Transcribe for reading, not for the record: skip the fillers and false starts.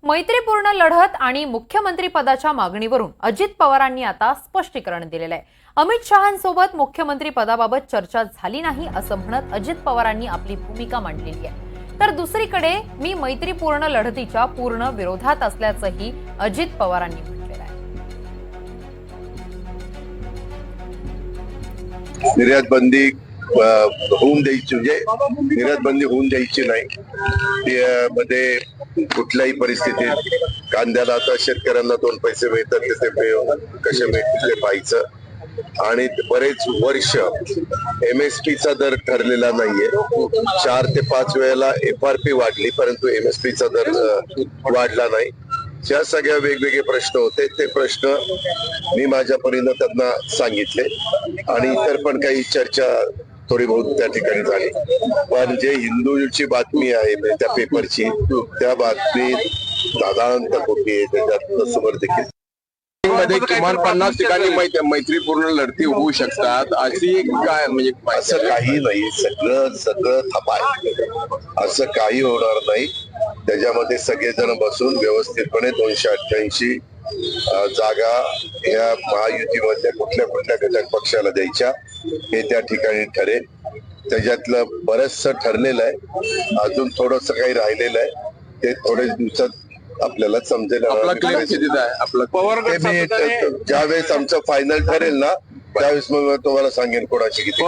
मैत्रीपूर्ण लढत आणि मुख्यमंत्री पदाच्या मागणीवरून अजित पवारांनी आता स्पष्टीकरण दिलेलं आहे। अमित शहांसोबत मुख्यमंत्री पदाबाबत चर्चा झाली नाही असं म्हणत अजित पवारांनी आपली भूमिका मांडलेली आहे। तर दुसरीकडे मी मैत्रीपूर्ण लढतीच्या पूर्ण विरोधात असल्याचंही अजित पवारांनी म्हटलेलं आहे। निर्यात बंदी होऊन द्यायची म्हणजे निर्यात बंदी होऊन द्यायची नाही। त्यामध्ये कुठल्याही परिस्थितीत कांद्याला आता शेतकऱ्यांना 2 पैसे मिळतात ते कसे मिळतील ते पाहायचं। आणि बरेच वर्ष MSP चा दर ठरलेला नाहीये। 4 ते 5 वेळेला FRP वाढली परंतु MSP चा दर वाढला नाही। ज्या सगळ्या वेगवेगळे प्रश्न होते ते प्रश्न मी माझ्या परीने त्यांना सांगितले आणि इतर पण काही चर्चा थोडी बहुत त्या ठिकाणी झाली। पण जे हिंदूची बातमी आहे त्या पेपरची त्या बातमीत साधारणतः खोटी आहे। त्याच्यात समोर देखील मध्ये किमान 50 ठिकाणी मैत्रीपूर्ण लढती होऊ शकतात अशी काय म्हणजे असं काही नाही। सगळं थांबाय असं काही होणार नाही। त्याच्यामध्ये सगळेजण बसून व्यवस्थितपणे 288 जागा या महायुतीमध्ये कुठल्या कुठल्या घटक पक्षाला द्यायच्या हे त्या ठिकाणी ठरेल। त्याच्यातलं बरचसं ठरलेलं आहे। अजून थोडस काही राहिलेलं आहे ते थोड्याच दिवसात आपल्याला समजेल। ज्यावेळेस आमचं फायनल ठरेल ना त्यावेळेस मग तुम्हाला सांगेन कोणाची किती